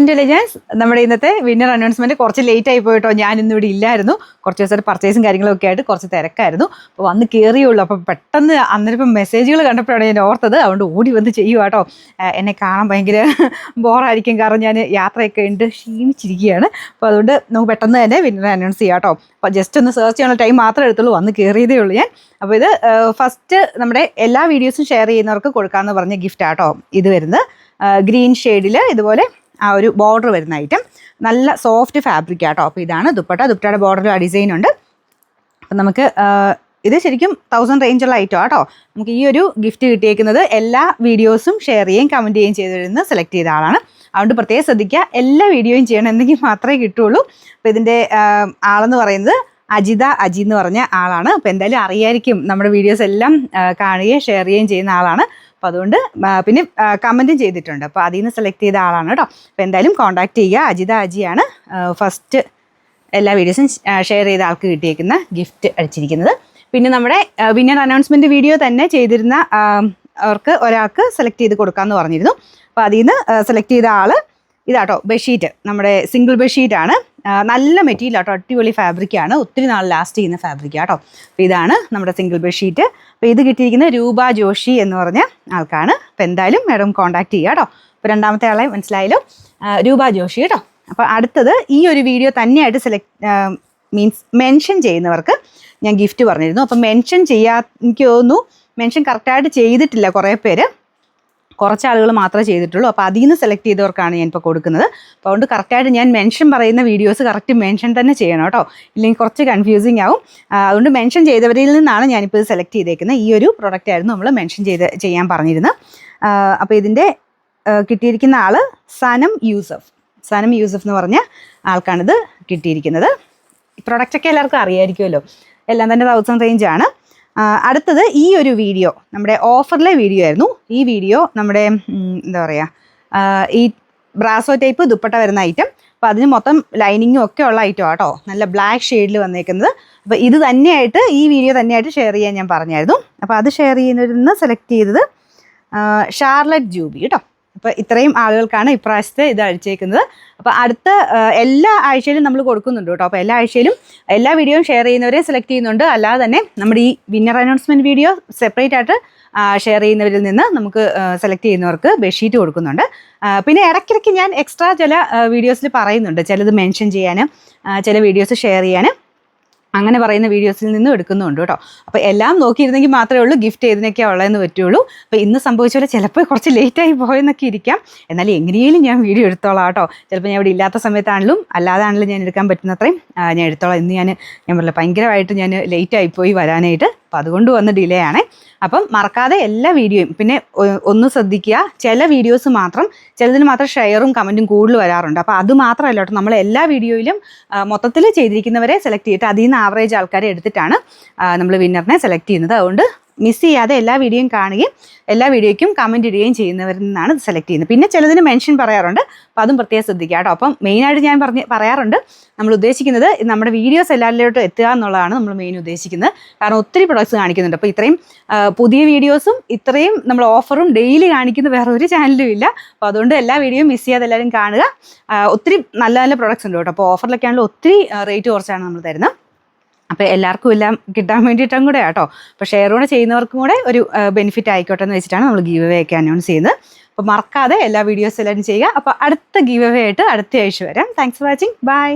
Intelligence നമ്മുടെ ഇന്നത്തെ winner announcement കുറച്ച് ലേറ്റ് ആയി പോയിട്ടോ. ഞാൻ ഇന്നിവിടെ ഇല്ലായിരുന്നു. കുറച്ച് ദിവസം പർച്ചേസും കാര്യങ്ങളൊക്കെ ആയിട്ട് കുറച്ച് തിരക്കായിരുന്നു. അപ്പോൾ വന്ന് കയറിയുള്ളൂ. അപ്പോൾ പെട്ടെന്ന് അന്നേരം മെസ്സേജുകൾ കണ്ടപ്പോഴാണ് ഞാൻ ഓർത്തത്. അതുകൊണ്ട് ഓടി വന്ന് ചെയ്യുക കേട്ടോ. എന്നെ കാണാൻ ഭയങ്കര ബോറായിരിക്കും, കാരണം ഞാൻ യാത്രയൊക്കെ ഉണ്ട്, ക്ഷീണിച്ചിരിക്കുകയാണ്. അപ്പോൾ അതുകൊണ്ട് നമുക്ക് പെട്ടെന്ന് തന്നെ വിന്നർ അനൗൺസ് ചെയ്യാം കേട്ടോ. അപ്പോൾ ജസ്റ്റ് ഒന്ന് സെർച്ച് ചെയ്യാനുള്ള ടൈം മാത്രമേ എടുത്തുള്ളൂ. വന്ന് കയറിയതേ ഉള്ളൂ ഞാൻ. അപ്പോൾ ഇത് ഫസ്റ്റ് നമ്മുടെ എല്ലാ വീഡിയോസും ഷെയർ ചെയ്യുന്നവർക്ക് കൊടുക്കാമെന്ന് പറഞ്ഞ ഗിഫ്റ്റ് ആട്ടോ ഇത് വരുന്നത്. ഗ്രീൻ ഷെയ്ഡിൽ ഇതുപോലെ ആ ഒരു ബോർഡർ വരുന്ന ഐറ്റം, നല്ല സോഫ്റ്റ് ഫാബ്രിക് ആട്ടോ. അപ്പോൾ ഇതാണ് ദുപ്പട്ടയുടെ ബോർഡറിൽ ആ ഡിസൈൻ ഉണ്ട്. അപ്പം നമുക്ക് ഇത് ശരിക്കും 1000 റേഞ്ചുള്ള ഐറ്റം ആട്ടോ. നമുക്ക് ഈ ഒരു ഗിഫ്റ്റ് കിട്ടിയേക്കുന്നത് എല്ലാ വീഡിയോസും ഷെയർ ചെയ്യുകയും കമൻറ്റ് ചെയ്യുകയും ചെയ്തിരുന്ന് സെലക്ട് ചെയ്ത ആളാണ്. അതുകൊണ്ട് പ്രത്യേകം ശ്രദ്ധിക്കുക, എല്ലാ വീഡിയോയും ചെയ്യണം, എന്തെങ്കിലും മാത്രമേ കിട്ടുള്ളൂ. അപ്പോൾ ഇതിൻ്റെ ആളെന്ന് പറയുന്നത് അജി എന്ന് പറഞ്ഞ ആളാണ്. അപ്പോൾ എന്തായാലും അറിയായിരിക്കും, നമ്മുടെ വീഡിയോസ് എല്ലാം കാണുകയും ഷെയർ ചെയ്യുകയും ചെയ്യുന്ന ആളാണ്. അപ്പോൾ അതുകൊണ്ട് പിന്നെ കമൻറ്റും ചെയ്തിട്ടുണ്ട്. അപ്പോൾ അതിൽ നിന്ന് സെലക്ട് ചെയ്ത ആളാണ് കേട്ടോ. അപ്പോൾ എന്തായാലും കോൺടാക്ട് ചെയ്യുക. അജിയാണ് ഫസ്റ്റ് എല്ലാ വീഡിയോസും ഷെയർ ചെയ്ത ആൾക്ക് കിട്ടിയേക്കുന്ന ഗിഫ്റ്റ് അടിച്ചിരിക്കുന്നത്. പിന്നെ നമ്മുടെ വിന്നർ അനൗൺസ്മെൻറ്റ് വീഡിയോ തന്നെ ചെയ്തിരുന്ന അവർക്ക് ഒരാൾക്ക് സെലക്ട് ചെയ്ത് കൊടുക്കാമെന്ന് പറഞ്ഞിരുന്നു. അപ്പോൾ അതിൽ നിന്ന് സെലക്ട് ചെയ്ത ആൾ ഇതാട്ടോ, ബെഡ്ഷീറ്റ്, നമ്മുടെ സിംഗിൾ ബെഡ്ഷീറ്റാണ്. നല്ല മെറ്റീരിയൽ ആട്ടോ, അടിപൊളി ഫാബ്രിക്കാണ്, ഒത്തിരി നാൾ ലാസ്റ്റ് ചെയ്യുന്ന ഫാബ്രിക് ആട്ടോ. അപ്പോൾ ഇതാണ് നമ്മുടെ സിംഗിൾ ബെഡ്ഷീറ്റ്. അപ്പോൾ ഇത് കിട്ടിയിരിക്കുന്നത് രൂപ ജോഷി എന്ന് പറഞ്ഞ ആൾക്കാണ്. അപ്പോൾ എന്തായാലും മാഡം കോൺടാക്ട് ചെയ്യുക കേട്ടോ. അപ്പോൾ രണ്ടാമത്തെ ആളെ മനസ്സിലായല്ലോ, രൂപ ജോഷി കേട്ടോ. അപ്പോൾ അടുത്തത് ഈ ഒരു വീഡിയോ തന്നെയായിട്ട് മെൻഷൻ ചെയ്യുന്നവർക്ക് ഞാൻ ഗിഫ്റ്റ് പറഞ്ഞിരുന്നു. അപ്പോൾ മെൻഷൻ എനിക്ക് തോന്നുന്നു മെൻഷൻ കറക്റ്റായിട്ട് ചെയ്തിട്ടില്ല കുറേ പേര്, കുറച്ച് ആളുകൾ മാത്രമേ ചെയ്തിട്ടുള്ളൂ. അപ്പോൾ അതിൽ നിന്ന് സെലക്ട് ചെയ്തവർക്കാണ് ഞാൻ ഇപ്പോൾ കൊടുക്കുന്നത്. അപ്പോൾ അതുകൊണ്ട് കറക്റ്റായിട്ട് ഞാൻ മെൻഷൻ പറയുന്ന വീഡിയോസ് കറക്റ്റ് മെൻഷൻ തന്നെ ചെയ്യണം കേട്ടോ, ഇല്ലെങ്കിൽ കുറച്ച് കൺഫ്യൂസിങ് ആവും. അതുകൊണ്ട് മെൻഷൻ ചെയ്തവരിൽ നിന്നാണ് ഞാനിപ്പോൾ ഇത് സെലക്ട് ചെയ്തേക്കുന്നത്. ഈ ഒരു പ്രൊഡക്റ്റ് ആയിരുന്നു നമ്മൾ മെൻഷൻ ചെയ്യാൻ പറഞ്ഞിരുന്നത്. അപ്പോൾ ഇതിൻ്റെ കിട്ടിയിരിക്കുന്ന ആൾ സനം യൂസഫ് എന്ന് പറഞ്ഞ ആൾക്കാണിത് കിട്ടിയിരിക്കുന്നത്. ഈ പ്രൊഡക്റ്റൊക്കെ എല്ലാവർക്കും അറിയാമായിരിക്കുമല്ലോ, എല്ലാം തന്നെ 1000 റേഞ്ചാണ്. അടുത്തത് ഈ ഒരു വീഡിയോ നമ്മുടെ ഓഫറിലെ വീഡിയോ ആയിരുന്നു. ഈ വീഡിയോ നമ്മുടെ എന്താ പറയുക, ഈ ബ്രാസോ ടൈപ്പ് ദുപ്പട്ട വരുന്ന ഐറ്റം. അപ്പോൾ അതിന് മൊത്തം ലൈനിങ്ങും ഒക്കെ ഉള്ള ഐറ്റം ആട്ടോ, നല്ല ബ്ലാക്ക് ഷെയ്ഡിൽ വന്നേക്കുന്നത്. അപ്പോൾ ഇത് തന്നെയായിട്ട് ഈ വീഡിയോ തന്നെയായിട്ട് ഷെയർ ചെയ്യാൻ ഞാൻ പറഞ്ഞായിരുന്നു. അപ്പോൾ അത് ഷെയർ ചെയ്യുന്നതിൽ നിന്ന് സെലക്ട് ചെയ്തത് ഷാർലറ്റ് ജൂബി കേട്ടോ. അപ്പോൾ ഇത്രയും ആളുകൾക്കാണ് ഇപ്രാവശ്യത്തെ ഇത് അഴിച്ചേക്കുന്നത്. അപ്പോൾ അടുത്ത എല്ലാ ആഴ്ചയിലും നമ്മൾ കൊടുക്കുന്നുണ്ട് കേട്ടോ. അപ്പോൾ എല്ലാ ആഴ്ചയിലും എല്ലാ വീഡിയോയും ഷെയർ ചെയ്യുന്നവരെ സെലക്ട് ചെയ്യുന്നുണ്ട്. അല്ലാതെ തന്നെ നമ്മുടെ ഈ വിന്നർ അനൗൺസ്മെൻറ്റ് വീഡിയോ സെപ്പറേറ്റ് ആയിട്ട് ഷെയർ ചെയ്യുന്നവരിൽ നിന്ന് നമുക്ക് സെലക്ട് ചെയ്യുന്നവർക്ക് ബെഡ്ഷീറ്റ് കൊടുക്കുന്നുണ്ട്. പിന്നെ ഇടയ്ക്കിടയ്ക്ക് ഞാൻ എക്സ്ട്രാ ചില വീഡിയോസിൽ പറയുന്നുണ്ട്, ചിലത് മെൻഷൻ ചെയ്യാൻ, ചില വീഡിയോസ് ഷെയർ ചെയ്യാൻ, അങ്ങനെ പറയുന്ന വീഡിയോസിൽ നിന്നും എടുക്കുന്നുണ്ട് കേട്ടോ. അപ്പോൾ എല്ലാം നോക്കിയിരുന്നെങ്കിൽ മാത്രമേ ഉള്ളൂ ഗിഫ്റ്റ് ഏതിനൊക്കെയാണ് ഉള്ളതെന്ന് പറ്റുള്ളൂ. അപ്പോൾ ഇന്ന് സംഭവിച്ച പോലെ ചിലപ്പോൾ കുറച്ച് ലേറ്റായി പോയെന്നൊക്കെ ഇരിക്കാം, എന്നാലും എങ്ങനെയും ഞാൻ വീഡിയോ എടുത്തോളാം കേട്ടോ. ചിലപ്പോൾ ഞാൻ ഇവിടെ ഇല്ലാത്ത സമയത്താണെങ്കിലും അല്ലാതാണെങ്കിലും ഞാൻ എടുക്കാൻ പറ്റുന്നത്രയും ഞാൻ എടുത്തോളാം. ഇന്ന് ഞാൻ പറഞ്ഞില്ല, ഭയങ്കരമായിട്ട് ഞാൻ ലേറ്റായിപ്പോയി വരാനായിട്ട്. അപ്പോൾ അതുകൊണ്ട് വന്ന് ഡിലേ ആണേ. അപ്പം മറക്കാതെ എല്ലാ വീഡിയോയും, പിന്നെ ഒന്ന് ശ്രദ്ധിക്കുക, ചില വീഡിയോസ് മാത്രം, ചിലതിന് മാത്രം ഷെയറും കമൻറ്റും കൂടുതൽ വരാറുണ്ട്. അപ്പോൾ അത് മാത്രമല്ല കേട്ടോ, നമ്മൾ എല്ലാ വീഡിയോയിലും മൊത്തത്തിൽ ചെയ്തിരിക്കുന്നവരെ സെലക്ട് ചെയ്തിട്ട് അതിൽ നിന്ന് ആവറേജ് ആൾക്കാരെ എടുത്തിട്ടാണ് നമ്മൾ വിന്നറിനെ സെലക്ട് ചെയ്യുന്നത്. അതുകൊണ്ട് മിസ് ചെയ്യാതെ എല്ലാ വീഡിയോയും കാണുകയും എല്ലാ വീഡിയോയ്ക്കും കമൻറ്റ് ഇടുകയും ചെയ്യുന്നവരിൽ നിന്നാണ് സെലക്ട് ചെയ്യുന്നത്. പിന്നെ ചിലതിന് മെൻഷൻ പറയാറുണ്ട്, അപ്പോൾ അതും പ്രത്യേകം ശ്രദ്ധിക്കുക കേട്ടോ. അപ്പം മെയിനായിട്ട് ഞാൻ പറയാറുണ്ട്, നമ്മൾ ഉദ്ദേശിക്കുന്നത് നമ്മുടെ വീഡിയോസ് എല്ലാവരിലോട്ടും എത്തുക എന്നുള്ളതാണ് നമ്മൾ മെയിൻ ഉദ്ദേശിക്കുന്നത്. കാരണം ഒത്തിരി പ്രൊഡക്ട്സ് കാണിക്കുന്നുണ്ട്. അപ്പോൾ ഇത്രയും പുതിയ വീഡിയോസും ഇത്രയും നമ്മൾ ഓഫറും ഡെയിലി കാണിക്കുന്ന വേറെ ഒരു ചാനലും ഇല്ല. അപ്പോൾ അതുകൊണ്ട് എല്ലാ വീഡിയോയും മിസ് ചെയ്യാതെ എല്ലാവരും കാണുക. ഒത്തിരി നല്ല നല്ല പ്രൊഡക്ട്സ് ഉണ്ട് കേട്ടോ. അപ്പോൾ ഓഫറിലൊക്കെ ആണെങ്കിൽ ഒത്തിരി റേറ്റ് കുറച്ചാണ് നമ്മൾ തരുന്നത്. അപ്പോൾ എല്ലാവർക്കും എല്ലാം കിട്ടാൻ വേണ്ടിയിട്ടും കൂടെ കേട്ടോ. അപ്പോൾ ഷെയർ കൂടെ ചെയ്യുന്നവർക്കും കൂടെ ഒരു ബെനിഫിറ്റ് ആയിക്കോട്ടെ എന്ന് വെച്ചിട്ടാണ് നമ്മൾ ഗീവ് അവേ ഒക്കെ അനൗൺസ് ചെയ്യുന്നത്. അപ്പോൾ മറക്കാതെ എല്ലാ വീഡിയോസ് എല്ലാവരും ചെയ്യുക. അപ്പോൾ അടുത്ത ഗീവ് അവേ ആയിട്ട് അടുത്ത ആഴ്ച വരാം. Thanks for watching. ബൈ.